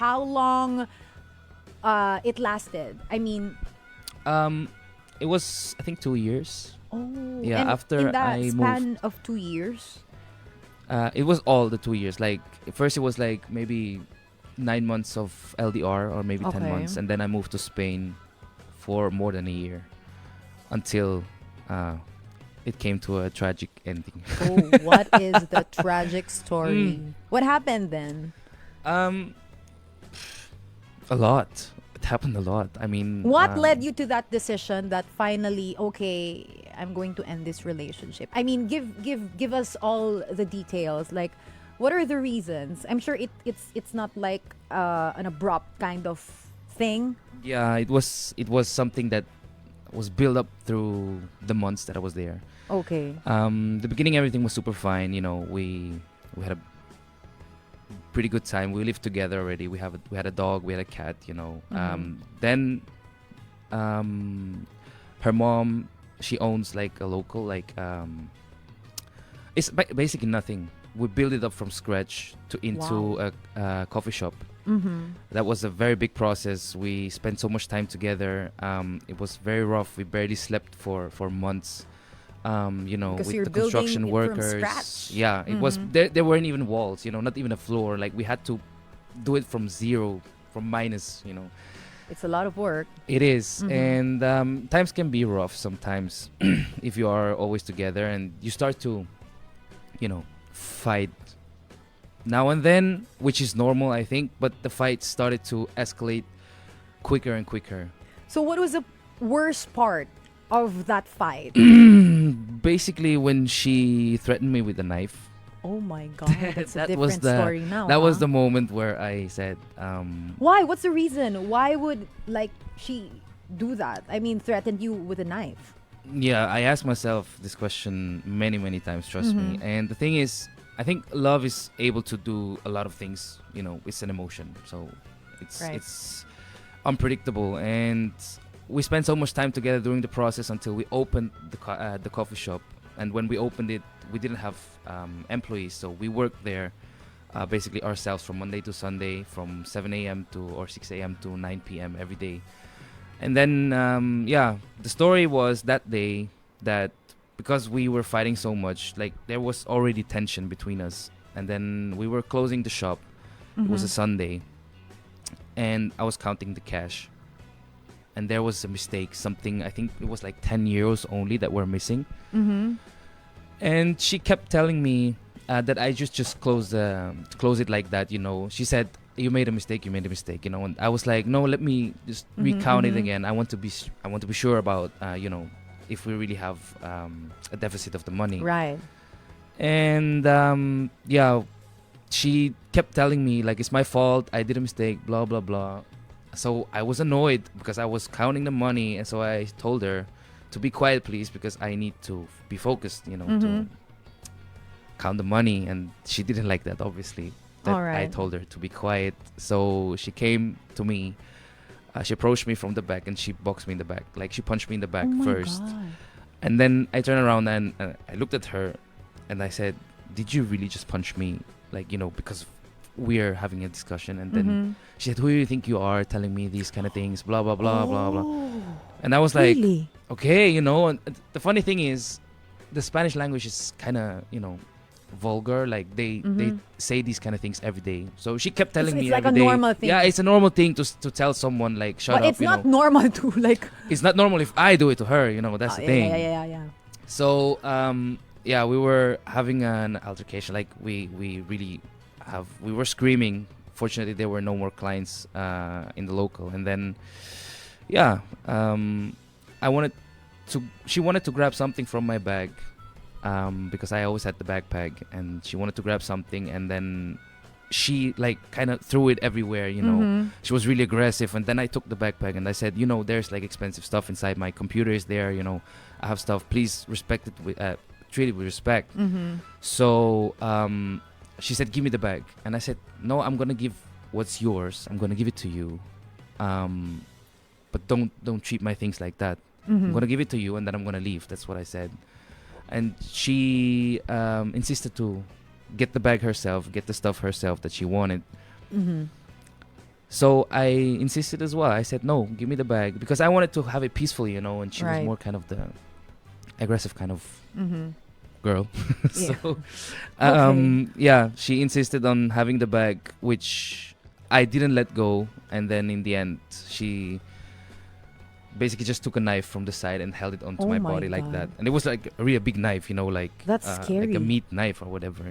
how long it lasted? I mean, It was, I think, 2 years. oh, Yeah, and after in that I span moved, of 2 years. it was all the 2 years. Like first, it was like maybe 9 months of LDR or maybe 10 Okay. months, and then I moved to Spain for more than a year until it came to a tragic ending. Oh, what is the tragic story? Mm. What happened then? Um, a lot. It happened a lot. I mean, What led you to that decision that finally, okay, I'm going to end this relationship? I mean, give us all the details. Like, what are the reasons? I'm sure it's not like an abrupt kind of thing. Yeah, it was something that was built up through the months that I was there. Okay. The beginning, everything was super fine. You know, we had a pretty good time. We lived together already. We had a dog. We had a cat. You know. Then, her mom, she owns like a local it's basically nothing. We built it up from scratch into a coffee shop. Mm-hmm. That was a very big process. We spent so much time together. It was very rough. We barely slept for months. You know, Because with you're the building construction it from workers. scratch. Yeah, it was. There weren't even walls. You know, not even a floor. Like we had to do it from zero, from minus. You know, It's a lot of work. it is. Mhm. And times can be rough sometimes if you are always together and you start to, you know, fight now and then, which is normal, I think. But the fight started to escalate quicker and quicker. So what was the worst part of that fight? Basically, when she threatened me with a knife, Oh my god, that's a that was different the story now. that was huh? the moment where I said, Why? What's the reason? Why would like she do that? I mean, threaten you with a knife. yeah, I asked myself this question many times. Trust me. And the thing is, I think love is able to do a lot of things. You know, it's an emotion, so Right. it's unpredictable. And we spent so much time together during the process until we opened the coffee shop. And when we opened it, we didn't have employees, so we worked there basically ourselves from Monday to Sunday, from 7 a.m. to or 6 a.m. to 9 p.m. every day. And then yeah, the story was that day that because we were fighting so much, like there was already tension between us. And then we were closing the shop. It was a Sunday, and I was counting the cash. And there was a mistake. Something, I think it was like 10 euros only that were missing. Mm-hmm. And she kept telling me that I just close it like that. You know, she said, "You made a mistake. You made a mistake." You know, and I was like, "No, let me just recount it again. I want to be sure about you know, if we really have a deficit of the money." Right. And yeah, she kept telling me like it's my fault. I did a mistake. Blah blah blah. So I was annoyed because I was counting the money, and so I told her to be quiet, please, because I need to be focused. You know, to count the money, and she didn't like that, obviously. That All right. I told her to be quiet. So she came to me. She approached me from the back, and she boxed me in the back. Like she punched me in the back Oh my first. God. And then I turned around and I looked at her, and I said, "Did you really just punch me? Like, you know, because we're having a discussion." And then she said, "Who do you think you are telling me these kind of things? Blah, blah, blah, blah, blah." And I was like, Really? okay, you know. And the funny thing is, the Spanish language is kind of, you know, vulgar. Like they say these kind of things every day. So she kept telling It's me like every a day. normal thing. Yeah, it's a normal thing to tell someone like shut But up. it's You not know, normal to like. it's not normal if I do it to her. You know, that's the thing. Yeah. So yeah, we were having an altercation. Like we really we were screaming. Fortunately, there were no more clients in the local. And then yeah, she wanted to grab something from my bag because I always had the backpack, and she wanted to grab something, and then she like kind of threw it everywhere. You know, she was really aggressive. And then I took the backpack and I said, you know, there's like expensive stuff inside. My computer is there. You know, I have stuff. Please respect it with treat it with respect. So she said, "Give me the bag." And I said, "No, I'm gonna give what's yours. I'm gonna give it to you, but don't treat my things like that. I'm gonna give it to you, and then I'm gonna leave." That's what I said. And she insisted to get the bag herself, get the stuff herself that she wanted. So I insisted as well. I said, no, give me the bag, because I wanted to have it peacefully, and she was Right. more kind of the aggressive kind of Mm-hmm. girl. Yeah. So, Okay. yeah, she insisted on having the bag, which I didn't let go. And then in the end, she basically just took a knife from the side and held it onto Oh my my body like that. God. And it was like a really big knife, like That's like scary. a meat knife or whatever.